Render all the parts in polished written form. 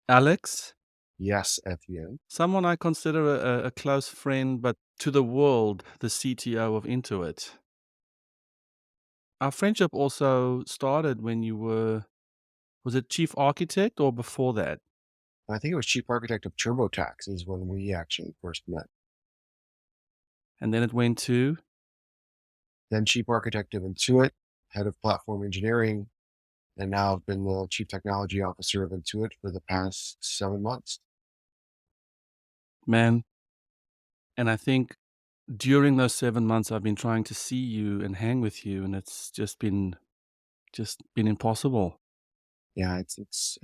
Alex, Yes, at the end. someone I consider a close friend, but to the world, the CTO of Intuit. Our friendship also started when you were, was it chief architect or before that? I think it was chief architect of TurboTax is when we actually first met. And then it went to, Then chief architect of Intuit, head of platform engineering, and now I've been the chief technology officer of Intuit for the past 7 months. man, and I think during those 7 months, I've been trying to see you and hang with you, and it's just been impossible. Yeah, it's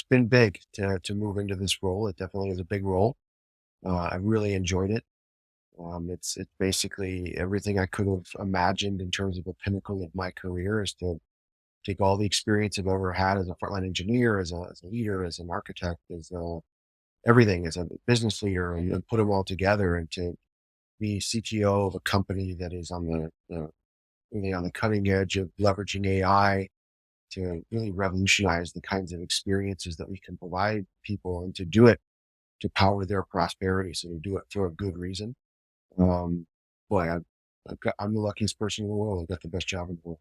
been big to move into this role. It definitely is a big role. I really enjoyed it. It's basically everything I could have imagined in terms of a pinnacle of my career is to take all the experience I've ever had as a frontline engineer, as a leader, as an architect, everything, as a business leader, and put them all together and to be CTO of a company that is on the really on the cutting edge of leveraging AI to really revolutionize the kinds of experiences that we can provide people and to do it to power their prosperity. So to do it for a good reason. Um, boy, I'm the luckiest person in the world. I've got the best job in the world.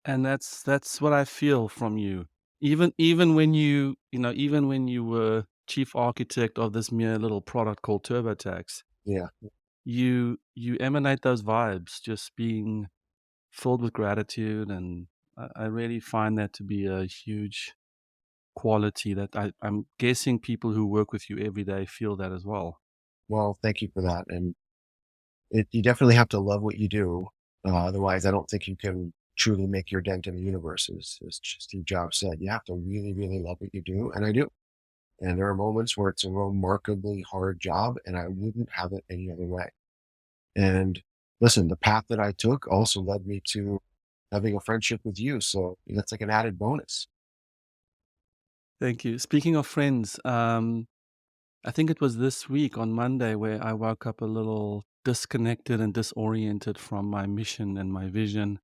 And that's what I feel from you. Even when even when you were chief architect of this mere little product called TurboTax, Yeah. you emanate those vibes, just being filled with gratitude, and I really find that to be a huge quality that I'm guessing people who work with you every day feel that as well. Well, thank you for that. And you definitely have to love what you do. Otherwise, I don't think you can truly make your dent in the universe. As Steve Jobs said, you have to really, really love what you do. And I do. And there are moments where it's a remarkably hard job and I wouldn't have it any other way. And listen, the path that I took also led me to having a friendship with you. So that's like an added bonus. Thank you. Speaking of friends, I think it was this week on Monday where I woke up a little disconnected and disoriented from my mission and my vision.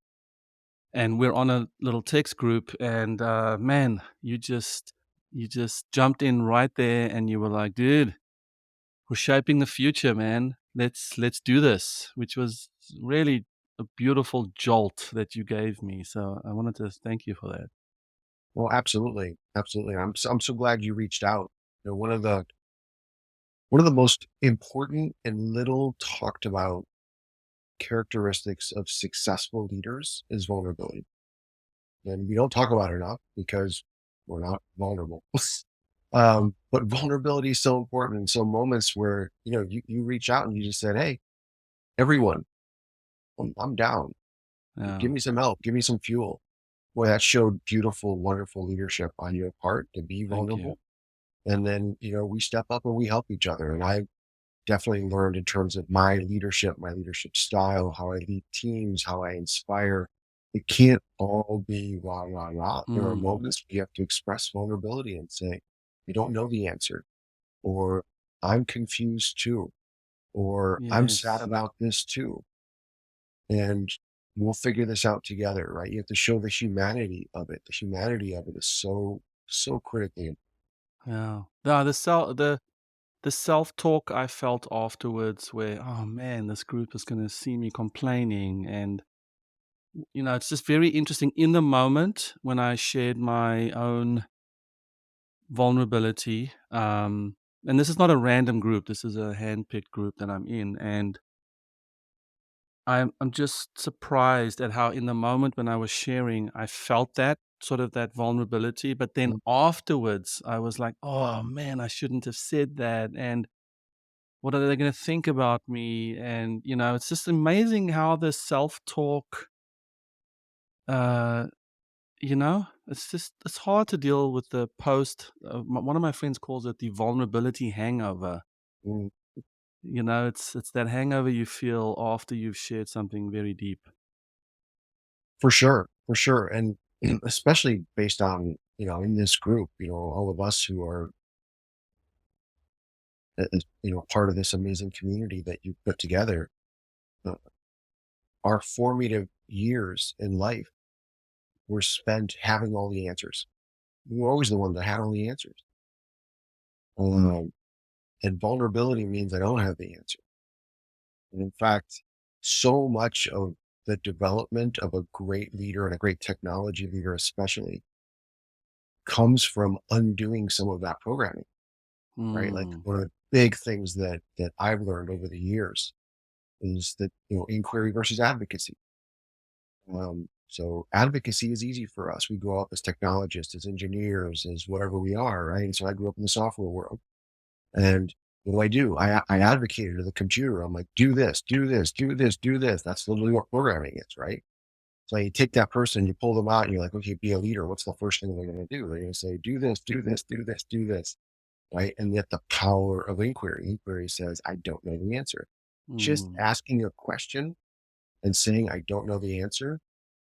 And we're on a little text group, and man, you just jumped in right there, and you were like, "Dude, we're shaping the future, man. Let's do this," which was really a beautiful jolt that you gave me. So I wanted to thank you for that. Well, absolutely. Absolutely. I'm so glad you reached out. One of the most important and little talked about characteristics of successful leaders is vulnerability. And we don't talk about it enough because we're not vulnerable. But vulnerability is so important. And so moments where, you reach out and you just said, hey, everyone, I'm down. Yeah, Give me some help. Give me some fuel. Boy, that showed beautiful, wonderful leadership on your part to be thank you. vulnerable. And then, we step up and we help each other. And I definitely learned in terms of my leadership style, how I lead teams, how I inspire. It can't all be rah, rah, rah. There are Mm, moments where you have to express vulnerability and say, you don't know the answer, or I'm confused too, or I'm sad yes. about this too. And we'll figure this out together, right? You have to show the humanity of it. The humanity of it is so, so critically. Yeah. The self-talk I felt afterwards where, "Oh, man, this group is gonna see me complaining," and, it's just very interesting in the moment when I shared my own vulnerability, and this is not a random group, this is a handpicked group that I'm in, and I'm just surprised at how in the moment when I was sharing, I felt that, sort of that vulnerability, but then afterwards, I was like, "Oh, man, I shouldn't have said that," and what are they gonna think about me? And, it's just amazing how the self-talk, uh, it's hard to deal with the post one of my friends calls it the vulnerability hangover. Mm, It's that hangover you feel after you've shared something very deep. for sure, for sure. And especially based on, in this group, all of us who are, part of this amazing community that you put together, uh, our formative years in life were spent having all the answers. we're always the one that had all the answers. Um, and vulnerability means I don't have the answer. And in fact, so much of the development of a great leader and a great technology leader, especially, comes from undoing some of that programming, right? Like Mm, one of the big things that I've learned over the years is that, inquiry versus advocacy. So advocacy is easy for us. We grow up as technologists, as engineers, as whatever we are, right? And so I grew up in the software world. And what do I do? I advocated to the computer. I'm like, do this, do this, do this, do this. That's literally what programming is, right? So you take that person, you pull them out, and you're like, okay, be a leader. What's the first thing they're going to do? They're going to say, do this, do this, do this, do this, right? And yet the power of inquiry. Inquiry says, I don't know the answer. Just mm, asking a question and saying, I don't know the answer,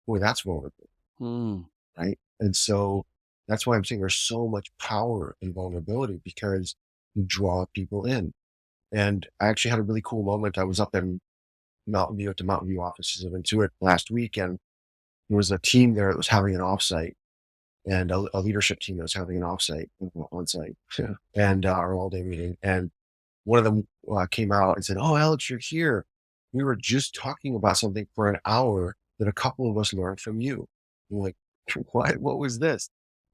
boy, that's vulnerable, mm, right? And so that's why I'm saying there's so much power in vulnerability because you draw people in. And I actually had a really cool moment. I was up in Mountain View at the Mountain View offices of Intuit last week, and there was a team there that was having an offsite, and a leadership team that was having an offsite, on site, and our all day meeting. And one of them came out and said, "Oh, Alex, you're here. We were just talking about something for an hour that a couple of us learned from you." I'm like, "What? What was this?"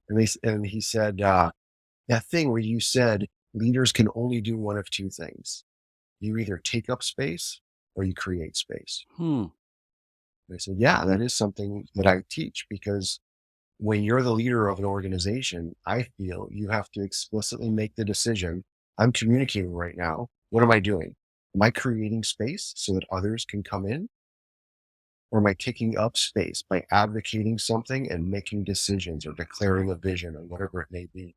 And he said, "That thing where you said leaders can only do one of two things. You either take up space or you create space." hmm, And I said, "Yeah, that is something that I teach because when you're the leader of an organization, I feel you have to explicitly make the decision. I'm communicating right now. What am I doing? Am I creating space so that others can come in? Or am I taking up space by advocating something and making decisions or declaring a vision or whatever it may be?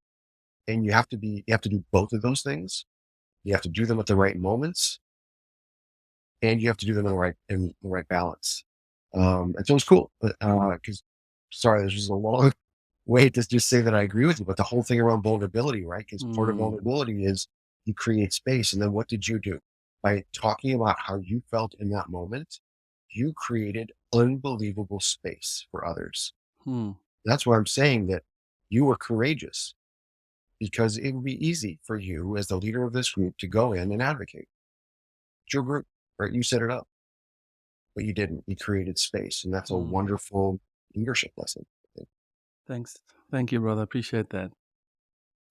And you have to do both of those things. You have to do them at the right moments and you have to do them in the right balance. And so it's cool. Because sorry, this is a long way to just say that I agree with you, but the whole thing around vulnerability, right? Because part of mm, vulnerability is you create space. And then what did you do? By talking about how you felt in that moment, you created unbelievable space for others. hmm, That's why I'm saying that you were courageous because it would be easy for you as the leader of this group to go in and advocate. It's your group, right? You set it up, but you didn't. You created space. And that's a mm. wonderful leadership lesson. Thanks. Thank you, brother. Appreciate that.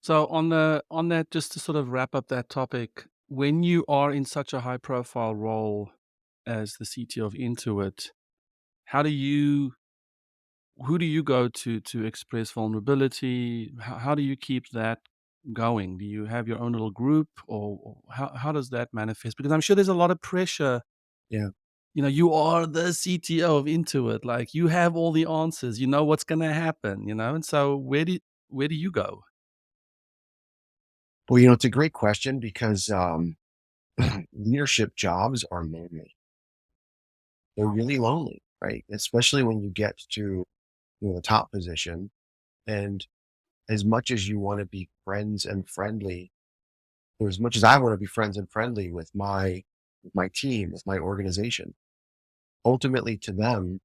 So on that, just to sort of wrap up that topic, when you are in such a high profile role as the CTO of Intuit, how do you who do you go to express vulnerability? How do you keep that going? Do you have your own little group, or how does that manifest? Because I'm sure there's a lot of pressure. Yeah. You are the CTO of Intuit, like, you have all the answers, you know what's gonna happen, and so where do you go? Well, it's a great question because leadership jobs are lonely. They're really lonely, right? Especially when you get to the top position. And as much as you want to be friends and friendly, or as much as I want to be friends and friendly with my team, with my organization, ultimately to them,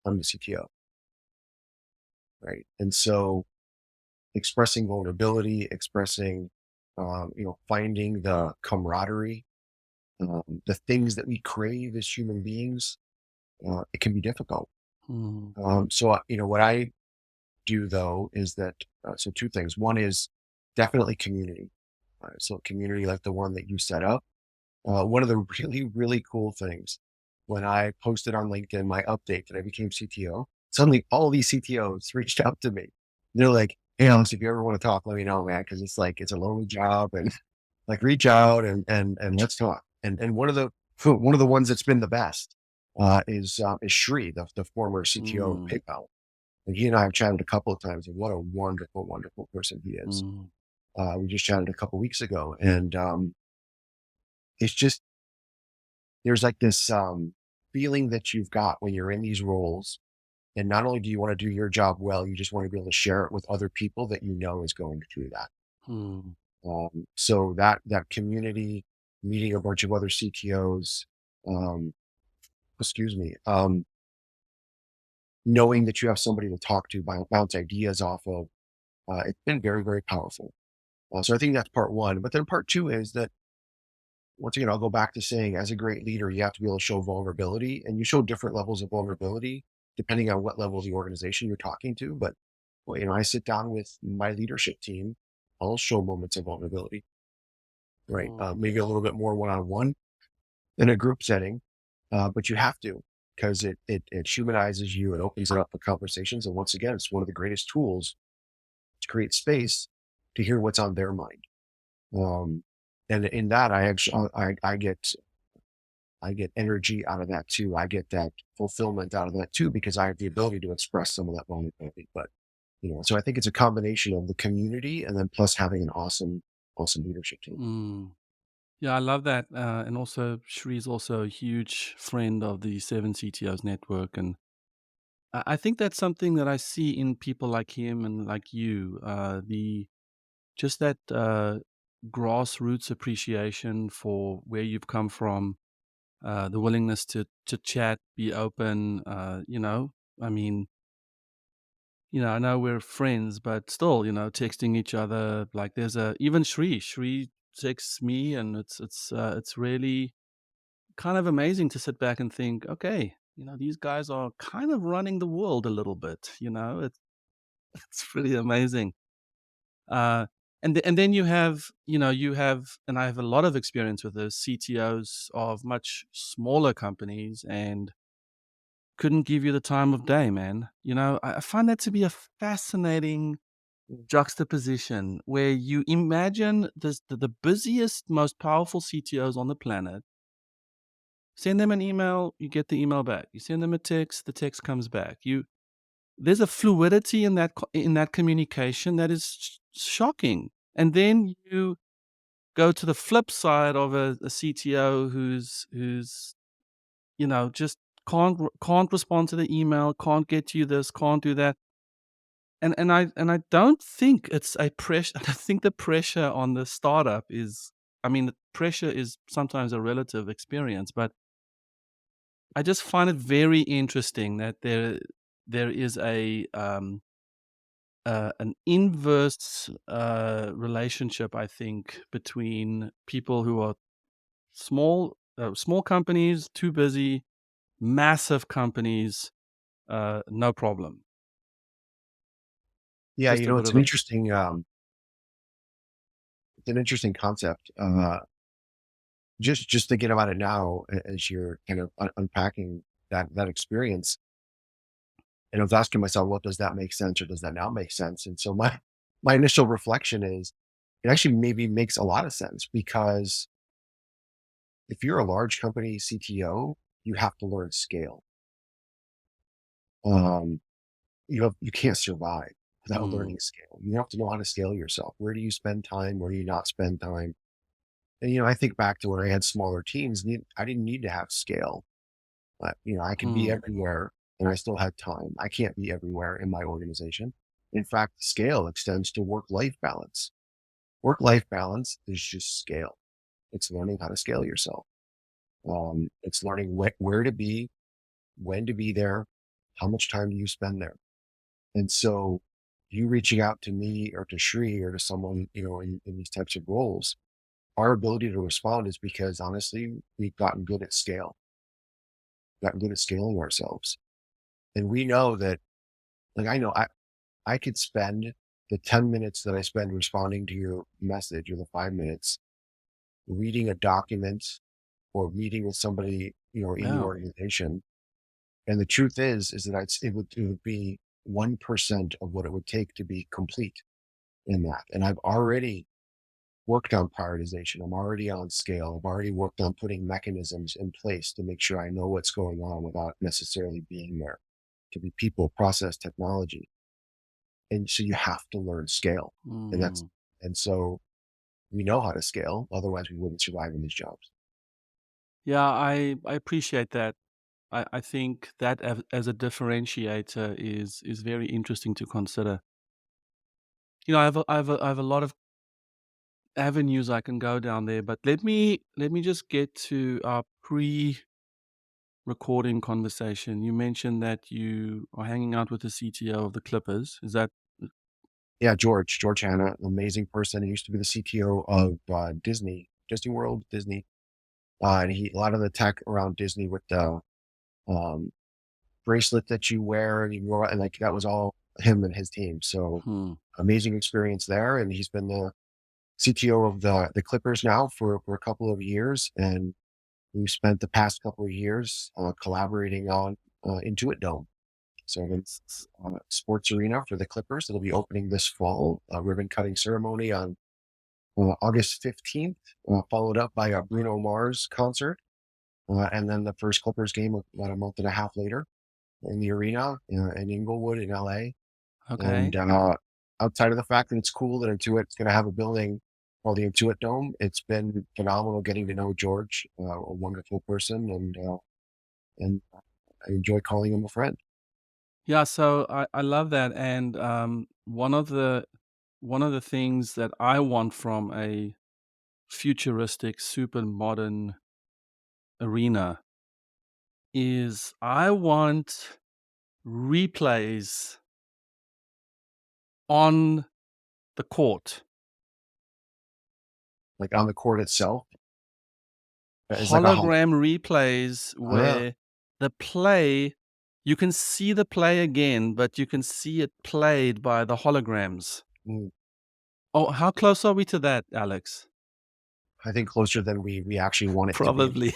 I'm the CTO, right? And so expressing vulnerability, expressing, finding the camaraderie, the things that we crave as human beings, it can be difficult. Hmm, What I do though is that so two things. One is definitely community. So community like the one that you set up. One of the really really cool things when I posted on LinkedIn my update that I became CTO, suddenly all these CTOs reached out to me. They're like, "Hey, Alex, if you ever want to talk, let me know, man, because it's like it's a lonely job, and like reach out and let's talk." And one of the ones that's been the best is Shri, the former CTO of mm, PayPal, and he and I have chatted a couple of times, and what a wonderful, wonderful person he is. mm, We just chatted a couple weeks ago, and it's just there's like this feeling that you've got when you're in these roles, and not only do you want to do your job well, you just want to be able to share it with other people that you know is going to do that. mm, So that community, meeting a bunch of other CTOs, um, excuse me, knowing that you have somebody to talk to, bounce ideas off of, It's been very, very powerful. So I think that's part one. But then part two is that once again, I'll go back to saying, as a great leader, you have to be able to show vulnerability, and you show different levels of vulnerability depending on what level of the organization you're talking to. But well, I sit down with my leadership team, I'll show moments of vulnerability, right? Mm, Maybe a little bit more one on one in a group setting, but you have to because it humanizes you and opens it up for conversations. And once again, it's one of the greatest tools to create space to hear what's on their mind. Um, and in that, I get energy out of that too. I get that fulfillment out of that too, because I have the ability to express some of that vulnerability. But, so I think it's a combination of the community and then plus having an awesome, awesome leadership team. mm. Yeah, I love that, and also Shree's also a huge friend of the 7 CTOs network, and I think that's something that I see in people like him and like you, the just that, grassroots appreciation for where you've come from, the willingness to chat, be open, I mean, I know we're friends, but still, texting each other, like, there's a even Shree texts me, and it's really kind of amazing to sit back and think, "Okay, these guys are kind of running the world a little bit," It's pretty amazing. Uh, and then you have and I have a lot of experience with this, CTOs of much smaller companies and couldn't give you the time of day, man. I find that to be a fascinating Mm. juxtaposition where you imagine the busiest, most powerful CTOs on the planet. Send them an email, you get the email back. You send them a text, the text comes back. There's a fluidity in that communication that is shocking. And then you go to the flip side of a CTO who's just can't respond to the email, can't get you this, can't do that. And I don't think it's a pressure. I think the pressure on the startup is, I mean, the pressure is sometimes a relative experience, but I just find it very interesting that there is an inverse relationship, I think, between people who are small companies, too busy, massive companies, no problem. Yeah, Just a bit it's of an a interesting concept. Just thinking about it now, as you're kind of unpacking that experience, and I was asking myself, well, does that make sense or does that not make sense? And so my initial reflection is, it actually maybe makes a lot of sense because if you're a large company CTO, you have to learn scale. Um, you can't survive without mm, learning scale. You have to know how to scale yourself. Where do you spend time? Where do you not spend time? And I think back to when I had smaller teams. I didn't need to have scale. But I could be mm, everywhere, and I still had time. I can't be everywhere in my organization. In fact, scale extends to work-life balance. Work-life balance is just scale. It's learning how to scale yourself. It's learning where to be, when to be there, how much time do you spend there. And so you reaching out to me or to Shri or to someone, in these types of roles, our ability to respond is because honestly, we've gotten good at gotten good at scaling ourselves. And we know that, like, I could spend the 10 minutes that I spend responding to your message or the 5 minutes reading a document or meeting with somebody, in the yeah, organization. And the truth is that it would be 1% of what it would take to be complete in that. And I've already worked on prioritization. I'm already on scale. I've already worked on putting mechanisms in place to make sure I know what's going on without necessarily being there. To be people, process, technology. And so you have to learn scale. And that's mhm. and so we know how to scale, otherwise we wouldn't survive in these jobs. Yeah, I appreciate that. I think that as a differentiator is very interesting to consider. I have a lot of avenues I can go down there, but let me just get to our pre-recording conversation. You mentioned that you are hanging out with the CTO of the Clippers. Is that Yeah, George Hanna, an amazing person. He used to be the CTO of Disney World, Disney, and he a lot of the tech around Disney with the um, bracelet that you wear and you go out, and like that was all him and his team. So Hmm. amazing experience there, and he's been the CTO of the Clippers now for a couple of years, and we spent the past couple of years collaborating on Intuit Dome. So the S- s- sports arena for the Clippers. It'll be opening this fall. A ribbon cutting ceremony on August 15th, followed up by a Bruno Mars concert, and then the first Clippers game about a month and a half later in the arena in Inglewood in LA. And Okay. outside of the fact that it's cool that Intuit's going to have a building called the Intuit Dome, it's been phenomenal getting to know George, a wonderful person, and I enjoy calling him a friend. Yeah, so I love that, and one of the things that I want from a futuristic, super modern arena is I want replays on the court, Like on the court itself, it's like a hologram replays uh, where the play you can see the play again, but you can see it played by the holograms. mm, Oh, how close are we to that, Alex? I think closer than we actually want it to be. Probably.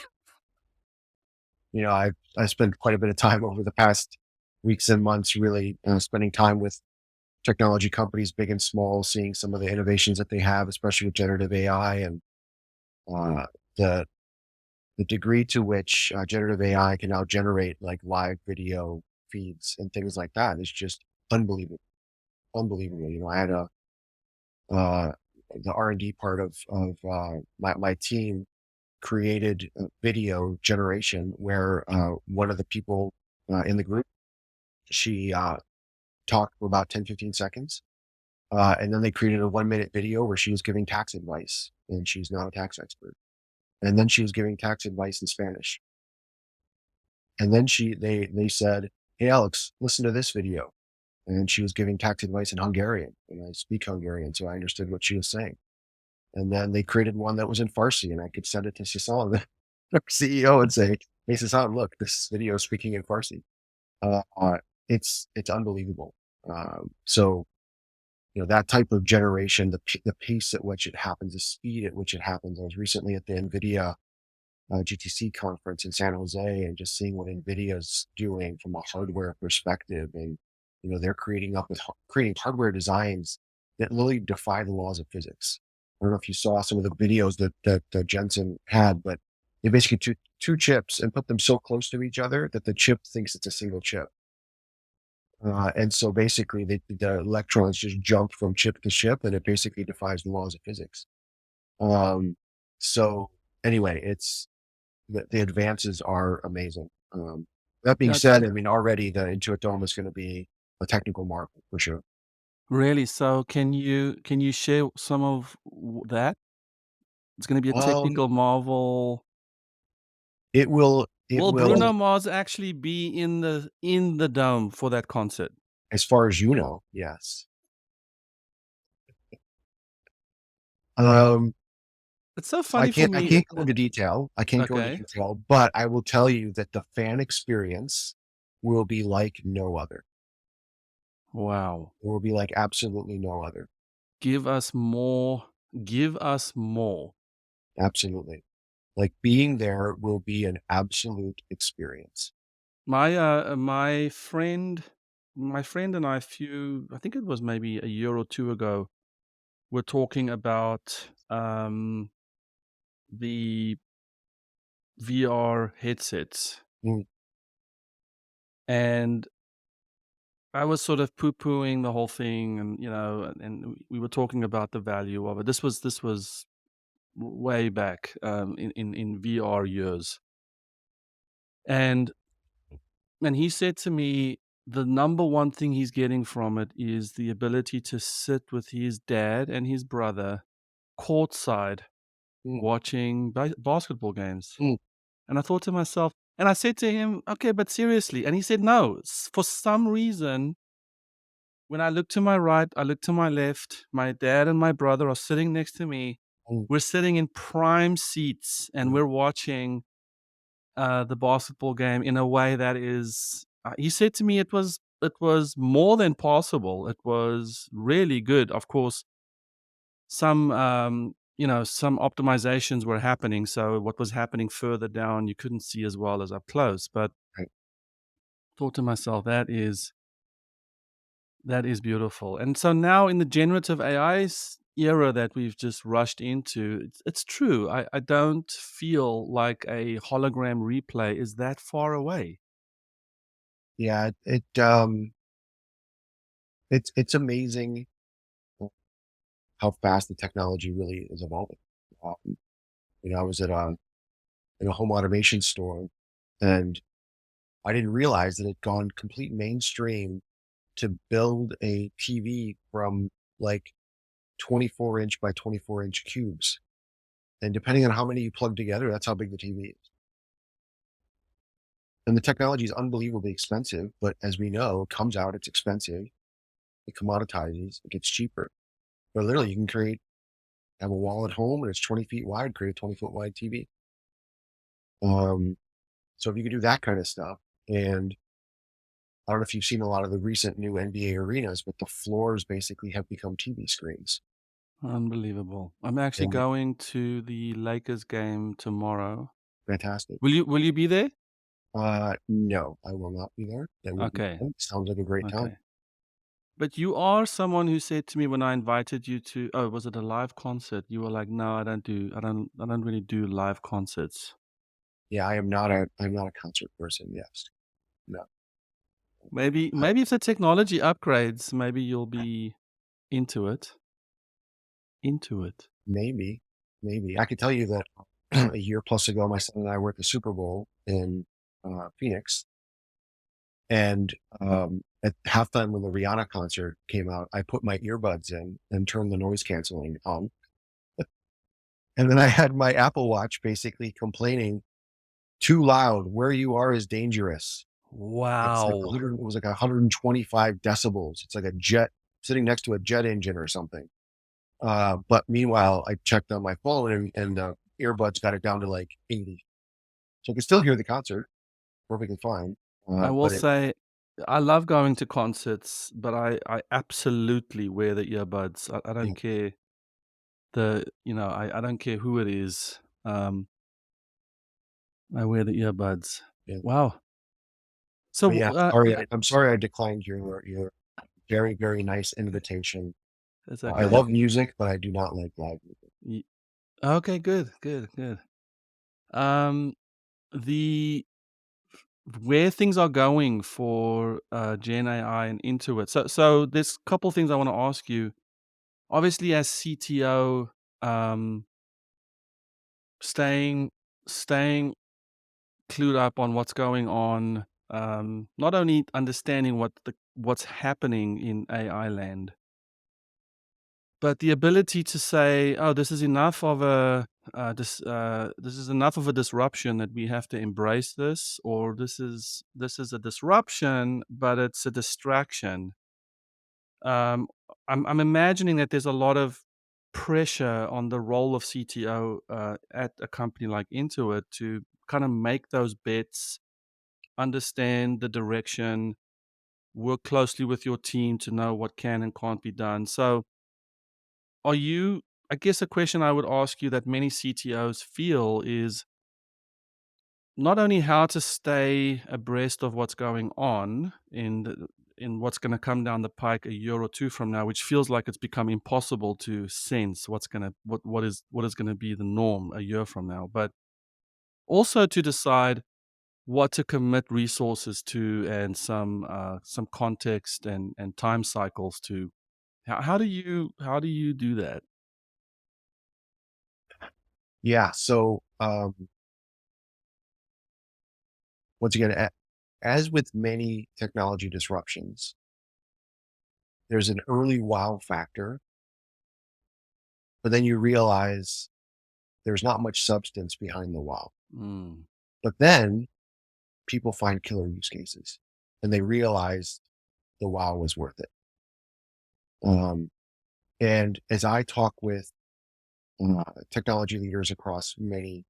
You know, I spent quite a bit of time over the past weeks and months really spending time with technology companies, big and small, seeing some of the innovations that they have, especially with generative AI and uh, the the degree to which generative AI can now generate like live video feeds and things like that is just unbelievable, unbelievable. You know, I had a uh, the R&D part of my team created a video generation where one of the people in the group she talked for about 10-15 seconds. And then they created a 1 minute video where she was giving tax advice, and she's not a tax expert. And then she was giving tax advice in Spanish. And then they said, "Hey Alex, listen to this video." And she was giving tax advice in Hungarian, and I speak Hungarian, so I understood what she was saying. And then they created one that was in Farsi, and I could send it to Sasan, the CEO, and say, "Hey Sasan, look, this video is speaking in Farsi." Uh, uh, it's unbelievable. So you know that type of generation, the pace at which it happens, the speed at which it happens. I was recently at the NVIDIA GTC conference in San Jose, and just seeing what NVIDIA's doing from a hardware perspective, and you know they're creating hardware designs that literally defy the laws of physics. I don't know if you saw some of the videos that Jensen had, but they basically took two chips and put them so close to each other that the chip thinks it's a single chip. And so basically, the electrons just jump from chip to chip, and it basically defies the laws of physics. Um, so anyway, the advances are amazing. That being Yeah, said, I mean, already the Intuit Dome is going to be a technical marvel for sure. really. So can you share some of that? It's going to be a Um, technical marvel. it Will will, Bruno Mars actually be in the dome for that concert? as far as you know, yes. Um, It's so so I funny for I me. can't go into detail. I can't go into Okay. detail, but I will tell you that the fan experience will be like no other. Wow. It will be like absolutely no other. Give us more. Give us more. Absolutely. Like being there will be an absolute experience. My friend and I think it was maybe a year or 2 ago, were talking about, the VR headsets, Mm, and I was sort of poo-pooing the whole thing, and, and we were talking about the value of it. This was way back, in VR years, and he said to me, the number one thing he's getting from it is the ability to sit with his dad and his brother courtside mm, watching basketball games. mm. And I thought to myself, and I said to him, "Okay, but seriously?" And he said, "No, for some reason, when I look to my right, I look to my left, my dad and my brother are sitting next to me. Mm, We're sitting in prime seats and mm, we're watching the basketball game in a way that is. He said to me, it was more than possible. It was really good. Of course, some optimizations were happening, so what was happening further down you couldn't see as well as up close. But right. thought to myself, that is beautiful. And so now in the generative AI era that we've just rushed into, it's true. I don't feel like a hologram replay is that far away. Yeah, it's amazing how fast the technology really is evolving. Um, I was at in a home automation store, and I didn't realize that it had gone complete mainstream to build a TV from like 24-inch by 24-inch cubes. And depending on how many you plug together, that's how big the TV is. And the technology is unbelievably expensive, but as we know, it comes out, it's expensive, it commoditizes, it gets cheaper. But literally, you can have a wall at home and it's 20 feet wide, create a 20-foot wide TV. Um, so if you could do that kind of stuff, and I don't know if you've seen a lot of the recent new NBA arenas, but the floors basically have become TV screens. Unbelievable. I'm actually And going to the Lakers game tomorrow. fantastic. Will you be there? No, I will not be there. That would be Okay. fun. Sounds like a great time. Okay. But you are someone who said to me when I invited you to, oh, was it a live concert? You were like, "No, I don't really do live concerts." Yeah, I'm not a concert person. Yes. No. Maybe if the technology upgrades, maybe you'll be into it. Into it. Maybe, maybe. I could tell you that a year plus ago, my son and I were at the Super Bowl in Phoenix, and at halftime when the Rihanna concert came out, I put my earbuds in and turned the noise canceling on, and then I had my Apple Watch basically complaining, "Too loud. Where you are is dangerous." It's like Wow. 100. It was like 125 decibels. It's like a jet sitting next to a jet engine or something. But meanwhile, I checked on my phone and earbuds got it down to like 80. So I can still hear the concert perfectly fine. I will But it, say I love going to concerts, but I absolutely wear the earbuds. I yeah, don't care I don't care who it is. I wear the earbuds. yeah. Wow. But So, yeah, I'm sorry I declined your very, very nice invitation. it's I okay. love music, but I do not like live music. Ye Okay, good, good, good. Um, the where things are going for, Gen AI and Intuit. So there's a couple things I wanna ask you. Obviously, as CTO, um, staying staying clued up on what's going on, not only understanding what's happening in AI land, but the ability to say, "Oh, this is enough of this is enough of a disruption that we have to embrace this," or "This is a disruption, but it's a distraction." Um, I'm imagining that there's a lot of pressure on the role of CTO, at a company like Intuit to kinda make those bets, understand the direction, work closely with your team to know what can and can't be done. So, are you I guess a question I would ask you that many CTOs feel is not only how to stay abreast of what's going on in what's gonna come down the pike a year or 2 from now, which feels like it's become impossible to sense what is gonna be the norm a year from now, but also to decide what to commit resources to and some context and time cycles to. How do you do that? Yeah. So once again, as with many technology disruptions, there's an early wow factor, but then you realize there's not much substance behind the wow. Mm, But then people find killer use cases and they realize the wow was worth it. Um, and as I talk with technology leaders across many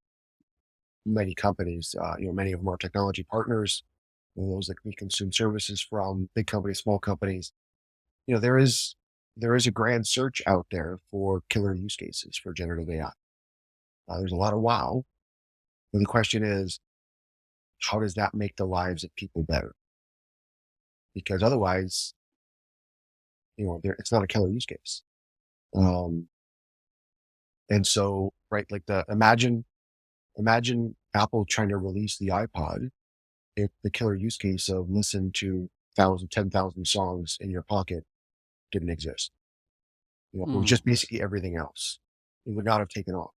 companies, many of them are technology partners, those that we consume services from, big companies, small companies. There is a grand search out there for killer use cases for generative AI. There's a lot of wow, but the question is, how does that make the lives of people better? Because otherwise, it's not a killer use case. Um, and so, right, like the imagine Apple trying to release the iPod if the killer use case of listen to 10,000 songs in your pocket didn't exist. It was Mm. just basically everything else. It would not have taken off.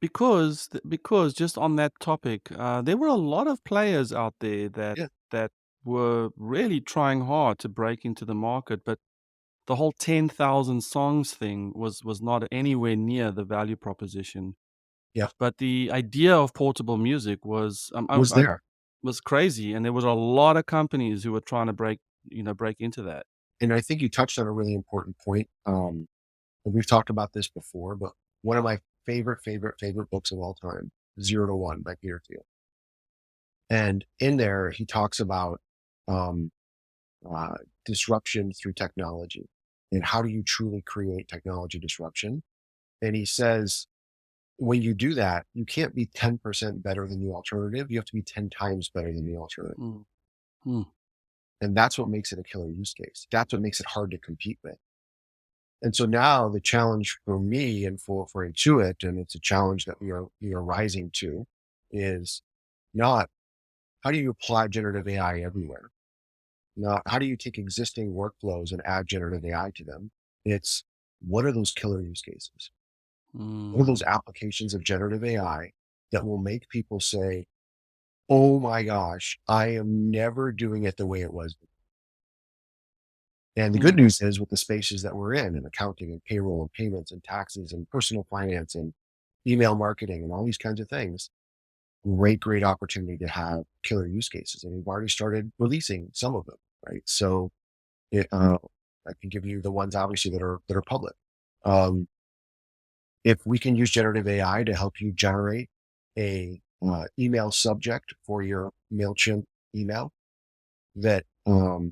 Because just on that topic, there were a lot of players out there that Yeah, that were really trying hard to break into the market, but the whole 10,000 songs thing was not anywhere near the value proposition. yeah, But the idea of portable music was, was there. was crazy, and there was a lot of companies who were trying to break into that. And I think you touched on a really important point. And we've talked about this before, but one of my favorite books of all time, Zero to One by Peter Thiel. And in there, he talks about um, uh, disruption through technology and how do you truly create technology disruption. And he says, when you do that, you can't be 10% better than the alternative. You have to be 10 times better than the alternative. Mm, mm, And that's what makes it a killer use case. That's what makes it hard to compete with. And so now the challenge for me and for Intuit, and it's a challenge that we are rising to, is not how do you apply generative AI everywhere? Not how do you take existing workflows and add generative AI to them? It's what are those killer use cases? What are those mm, applications of generative AI that will make people say, oh my gosh, I am never doing it the way it was. And the good mm, news is with the spaces that we're in accounting and payroll and payments and taxes and personal finance and email marketing and all these kinds of things, great opportunity to have killer use cases. And we've already started releasing some of them, right? So it, I can give you the ones obviously that are public. Um, if we can use generative AI to help you generate a email subject for your MailChimp email that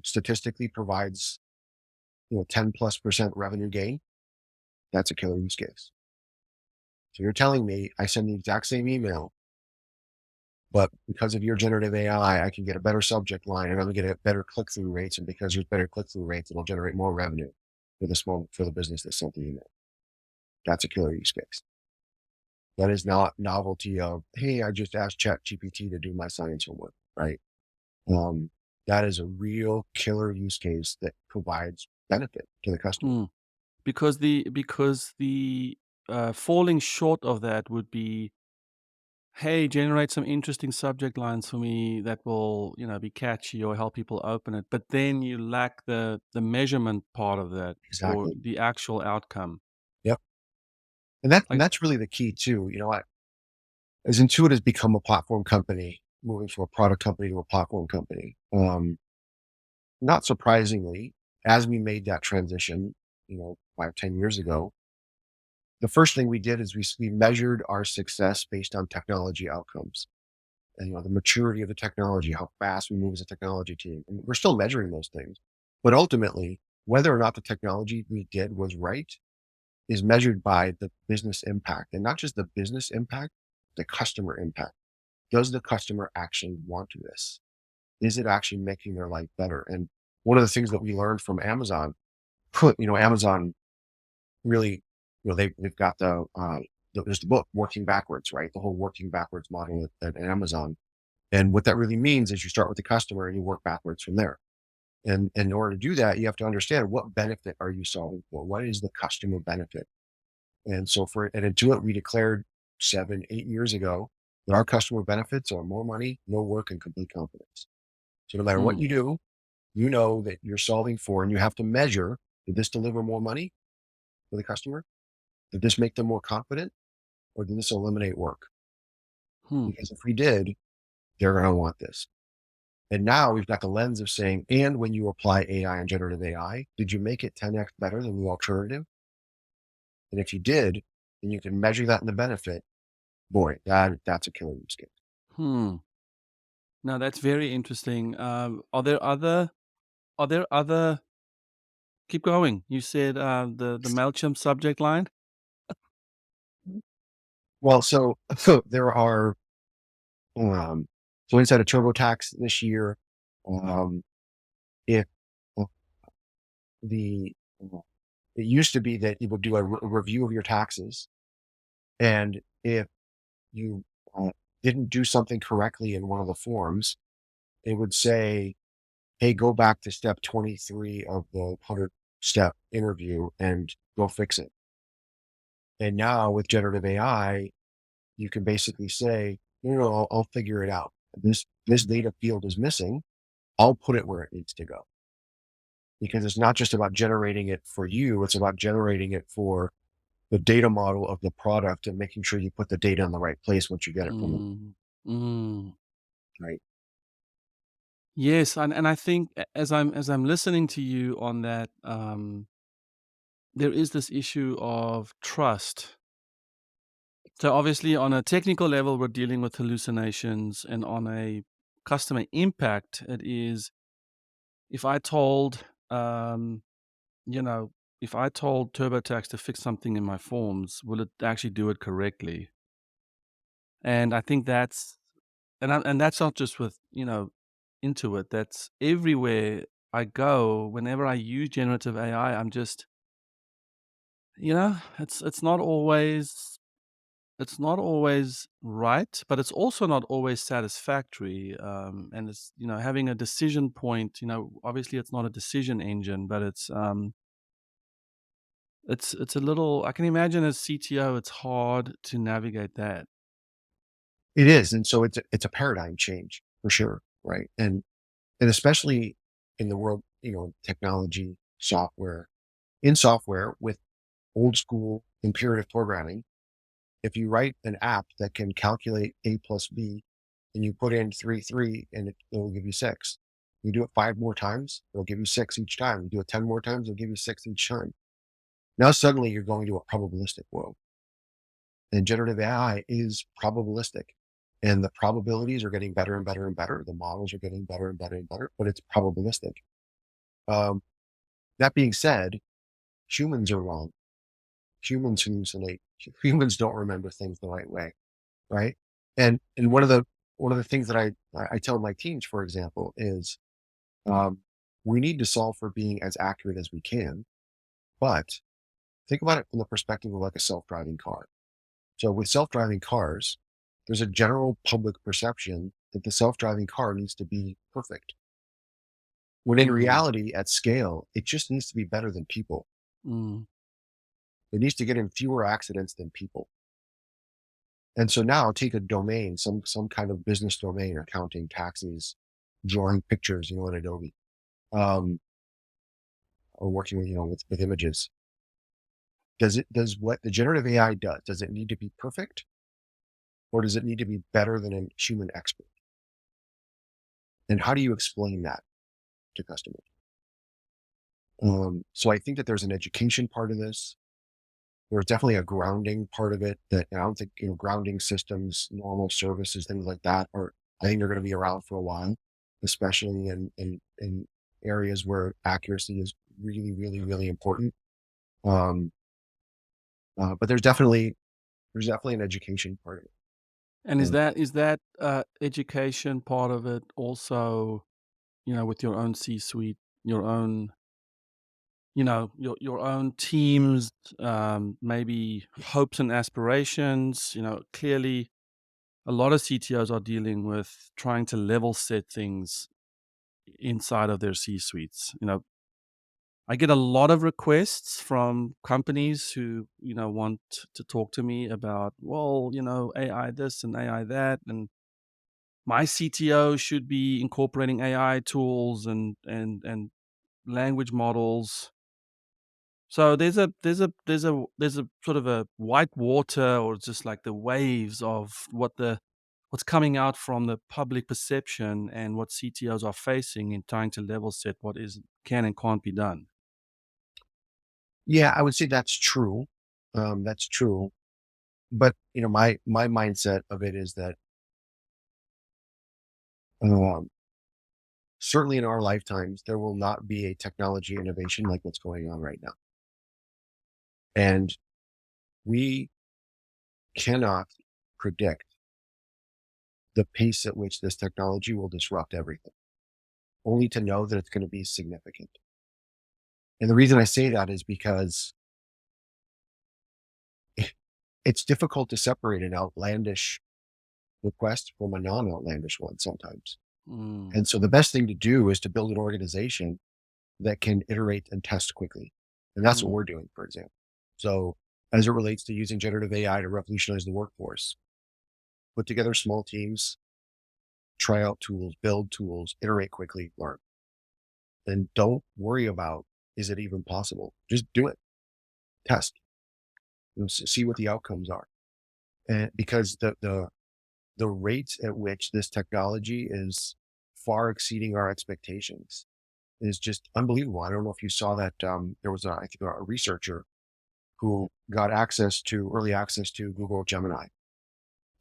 statistically provides 10+% revenue gain, that's a killer use case. So you're telling me I send the exact same email, but because of your generative AI, I can get a better subject line and I'm gonna get a better click-through rates. And because there's better click-through rates, it'll generate more revenue for the business that sent the email. That's a killer use case. That is not novelty of, hey, I just asked Chat GPT to do my science homework, right? Um, that is a real killer use case that provides benefit to the customer. mm. Because the falling short of that would be, "Hey, generate some interesting subject lines for me that will, be catchy or help people open it." But then you lack the measurement part of that or Exactly. the actual outcome. Yep. And Like that's really the key too. As Intuit has become a platform company, moving from a product company to a platform company, not surprisingly, as we made that transition, 5, 10 years ago, the first thing we did is we measured our success based on technology outcomes and the maturity of the technology, how fast we move as a technology team. And we're still measuring those things. But ultimately, whether or not the technology we did was right is measured by the business impact and not just the business impact, the customer impact. Does the customer actually want this? Is it actually making their life better? And one of the things that we learned from Amazon, Amazon really, they've got there's the book Working Backwards, right? The whole working backwards model at Amazon. And what that really means is you start with the customer and you work backwards from there. And in order to do that, you have to understand what benefit are you solving for? What is the customer benefit? And so at Intuit, we declared 7, 8 years ago that our customer benefits are more money, no work, and complete confidence. So no matter what mm, you do, you know that you're solving for, and you have to measure, did this deliver more money for the customer? Did this make them more confident? Or did this eliminate work? hmm. Because if we did, they're going to want this. And now we've got the lens of saying, and when you apply AI and generative AI, did you make it 10x better than the alternative? And if you did, and you can measure that in the benefit, boy, that's a killer use case. Hmm. Now that's very interesting. Are there other keep going. You said, the MailChimp subject line? Well, so there are um, so inside of TurboTax this year, um, if uh, the it used to be that you would do a review of your taxes, and if you uh, didn't do something correctly in one of the forms, it would say, "Hey, go back to step 23 of the 100-step interview and go fix it." And now with generative AI, you can basically say, "No, no, no, I'll figure it out. This data field is missing. I'll put it where it needs to go." Because it's not just about generating it for you, it's about generating it for the data model of the product and making sure you put the data in the right place once you get it from it, Mm. Mm. right? Yes, and I think as I'm listening to you on that, there is this issue of trust. So obviously, on a technical level, we're dealing with hallucinations, and on a customer impact, it is if I told, you know, if I told TurboTax to fix something in my forms, will it actually do it correctly? And I think and that's not just with Intuit. That's everywhere I go. Whenever I use generative AI, I'm just it's not always right, but it's also not always satisfactory. And it's having a decision point. Obviously, it's not a decision engine, but it's a little. I can imagine as CTO, it's hard to navigate that. It is, and so it's a paradigm change for sure, right? And especially in the world, technology, software. In software with old school imperative programming, if you write an app that can calculate A plus B and you put in 3 and it'll give you 6. You do it 5 more times, it'll give you 6 each time. You do it 10 more times, it'll give you 6 each time. Now suddenly you're going to a probabilistic world. And generative AI is probabilistic. And the probabilities are getting better and better and better. The models are getting better and better and better, but it's probabilistic. Um, that being said, humans are wrong. Humans hallucinate. Humans don't remember things the right way, right? And one of the things that I tell my teams, for example, is um, we need to solve for being as accurate as we can, but think about it from the perspective of like a self-driving car. So with self-driving cars, there's a general public perception that the self-driving car needs to be perfect. When in Mm, reality, at scale, it just needs to be better than people. mm. It needs to get in fewer accidents than people. And so now take a domain, some kind of business domain, accounting, taxes, drawing pictures, in Adobe, um, or working with, with images. Does what the generative AI does it need to be perfect, or does it need to be better than a human expert? And how do you explain that to customers? So I think that there's an education part of this. There's definitely a grounding part of it that I don't think, grounding systems, normal services, things like that I think they're going to be around for a while, especially in areas where accuracy is really, really, really important. Um, but there's definitely an education part of it. And is Um, that education part of it also, with your own C-suite, your own, your own teams, maybe hopes and aspirations. Clearly, a lot of CTOs are dealing with trying to level set things inside of their C-suites. I get a lot of requests from companies who, want to talk to me about, well, AI this and AI that, and my CTO should be incorporating AI tools and language models. So there's a sort of a white water or just like the waves of what what's coming out from the public perception and what CTOs are facing in trying to level set what is can and can't be done. Yeah, I would say that's true. That's true. But my mindset of it is that um, certainly in our lifetimes, there will not be a technology innovation like what's going on right now. And we cannot predict the pace at which this technology will disrupt everything, only to know that it's going to be significant. And the reason I say that is because it's difficult to separate an outlandish request from a non outlandish one sometimes. Mm, And so the best thing to do is to build an organization that can iterate and test quickly. And that's what mm, we're doing, for example. So as it relates to using generative AI to revolutionize the workforce, put together small teams, try out tools, build tools, iterate quickly, learn. And don't worry about, is it even possible? Just do it, test, see what the outcomes are. And because the rate at which this technology is far exceeding our expectations is just unbelievable. I don't know if you saw that. There was I think a researcher who got early access to Google Gemini,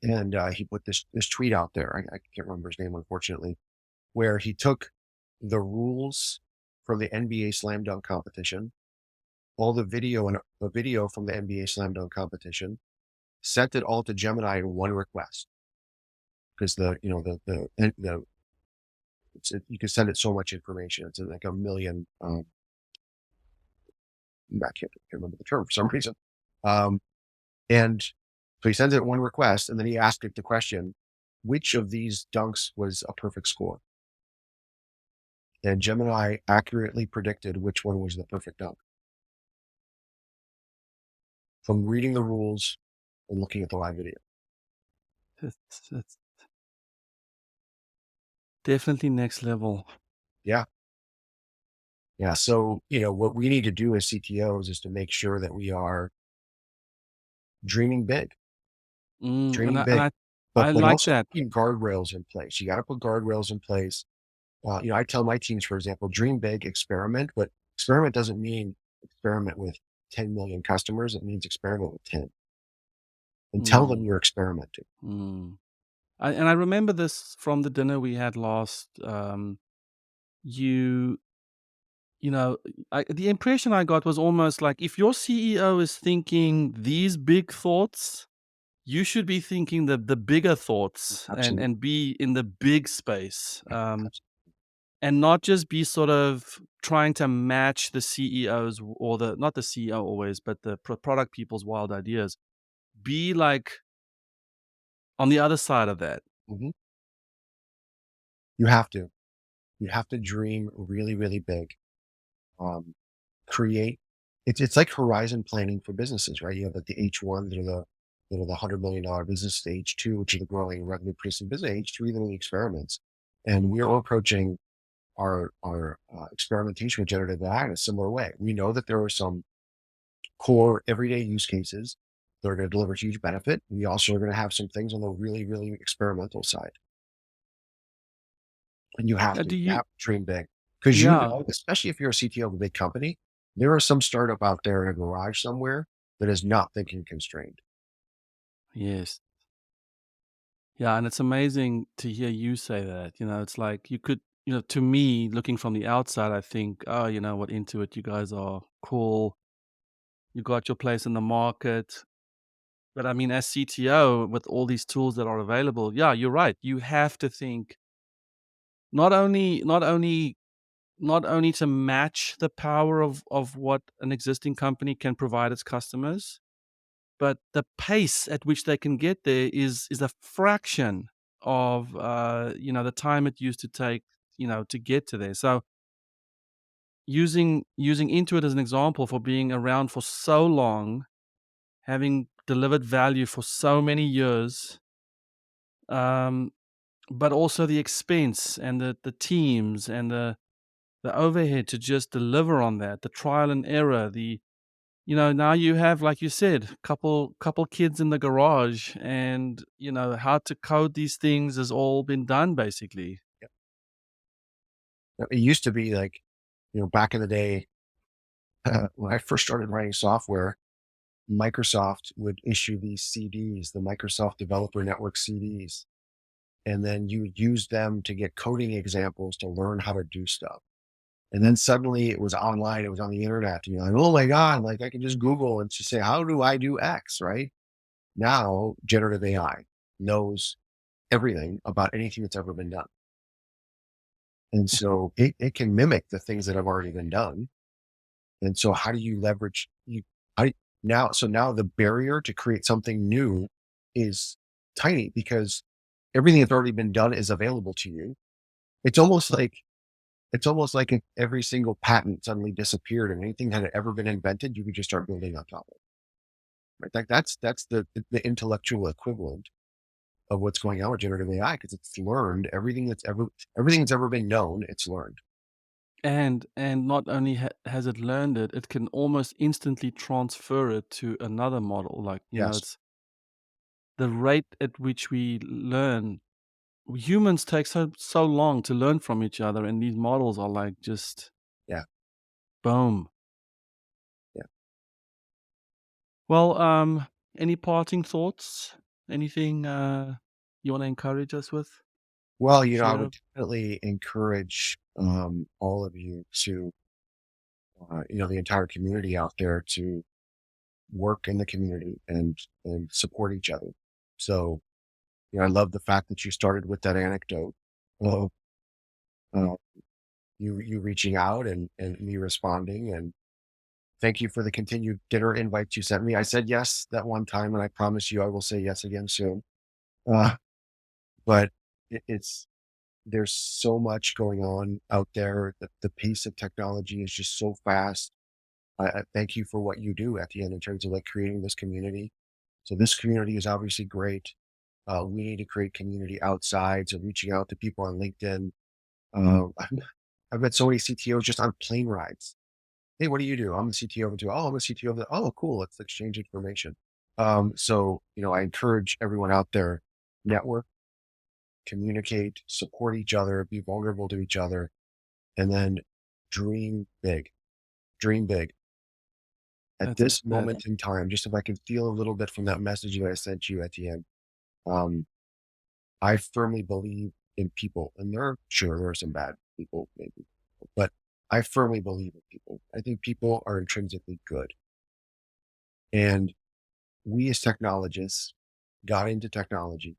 and he put this tweet out there. I can't remember his name, unfortunately, where he took the rules from the NBA slam dunk competition, all the video from the NBA slam dunk competition, sent it all to Gemini in one request because you can send it so much information. It's like a million. I can't remember the term for some reason. Um, and so he sends it one request, and then he asked it the question, which of these dunks was a perfect score? And Gemini accurately predicted which one was the perfect dunk from reading the rules and looking at the live video. it's definitely next level. Yeah. Yeah. So, what we need to do as CTOs is to make sure that we are dreaming big, And dreaming I and big, I but I but like also that. putting guardrails in place. You got to put guardrails in place. I tell my teams, for example, dream big, experiment, but experiment doesn't mean experiment with 10 million customers. It means experiment with 10 and tell them Mm, you're experimenting. mm. I remember this from the dinner we had last. You you know, the impression I got was almost like if your CEO is thinking these big thoughts, you should be thinking the bigger thoughts Absolutely. and be in the big space, Absolutely. and not just be sort of trying to match the CEO's or the not the CEO always, but the product people's wild ideas. Be like on the other side of that. Mhm. You have to. You have to dream really, really big. Um, create. It's like horizon planning for businesses, right? You have like the H1 that are the $100 million business, the H2, which are the growing revenue producing business, H3, that are the experiments. And we're all approaching our experimentation with generative AI in a similar way. We know that there are some core everyday use cases that are going to deliver huge benefit. We also are going to have some things on the really, really experimental side. And you have Yeah, to, do you you have to dream big because yeah, especially if you're a CTO of a big company, there are some startup out there in a garage somewhere that is not thinking constrained. yes. Yeah, and it's amazing to hear you say that. It's like you could, to me, looking from the outside, I think, oh, what Intuit, you guys are cool. You got your place in the market. But I mean, as CTO, with all these tools that are available, yeah, you're right. You have to think not only to match the power of what an existing company can provide its customers, but the pace at which they can get there is a fraction of the time it used to take to get to there. So using Intuit as an example for being around for so long, having delivered value for so many years, um, but also the expense and the teams and the overhead to just deliver on that, the trial and error, now you have, like you said, couple kids in the garage, and, how to code these things has all been done basically. Yeah. It used to be like, back in the day, when I first started writing software, Microsoft would issue these CDs, the Microsoft Developer Network CDs, and then you would use them to get coding examples to learn how to do stuff. And then suddenly it was online, it was on the internet. And you're like, oh my God, like I can just Google and just say, how do I do X? Right now, generative AI knows everything about anything that's ever been done. And so it can mimic the things that have already been done. And so how do you leverage I now so now the barrier to create something new is tiny because everything that's already been done is available to you. It's almost like if every single patent suddenly disappeared and anything that had ever been invented, you could just start building on top of it. Right? Like that's the intellectual equivalent of what's going on with generative AI because it's learned everything that's ever been known, it's learned. And not only has it learned it, it can almost instantly transfer it to another model. Like, Yes. it's the rate at which we learn. Humans take so long to learn from each other, and these models are like just Yeah. boom. Yeah. Well, any parting thoughts? Anything you want to encourage us with? Well, I Share? would definitely encourage all of you to, the entire community out there to work in the community and support each other. So, I love the fact that you started with that anecdote of uh, you reaching out and me responding. And thank you for the continued dinner invites you sent me. I said yes that one time, and I promise you I will say yes again soon. Uh, but it's there's so much going on out there. The pace of technology is just so fast. I thank you for what you do at the end in terms of like creating this community. So this community is obviously great. We need to create community outside. So reaching out to people on LinkedIn. I've met so many CTOs just on plane rides. Hey, what do you do? I'm the CTO of Intuit. Oh, I'm a CTO of the. Oh, cool. Let's exchange information. So I encourage everyone out there, network, communicate, support each other, be vulnerable to each other, and then dream big. Dream big. At That's this that. moment in time, just if I can feel a little bit from that message that I sent you at the end, um, I firmly believe in people, and there are some bad people, maybe, but I firmly believe in people. I think people are intrinsically good, and we as technologists got into technology,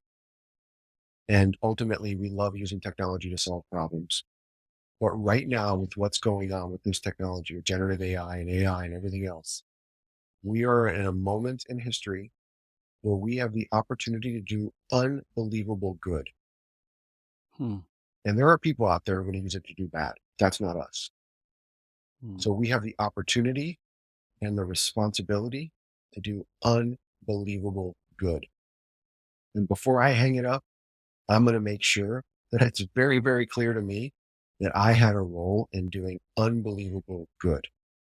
and ultimately we love using technology to solve problems. But right now, with what's going on with this technology, with generative AI and everything else, we are in a moment in history where we have the opportunity to do unbelievable good. Hmm. And there are people out there who are going to use it to do bad. That's not us. Hmm. So we have the opportunity and the responsibility to do unbelievable good. And before I hang it up, I'm going to make sure that it's very, very clear to me that I had a role in doing unbelievable good.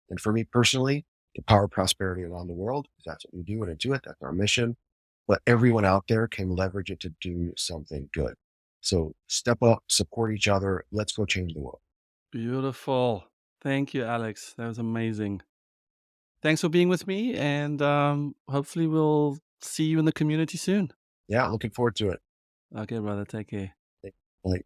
And for me personally, to power prosperity around the world, because that's what we do and do it. That's our mission. But everyone out there can leverage it to do something good. So step up, support each other. Let's go change the world. Beautiful. Thank you, Alex. That was amazing. Thanks for being with me, and hopefully we'll see you in the community soon. Yeah, looking forward to it. Okay, brother. Take care. Like,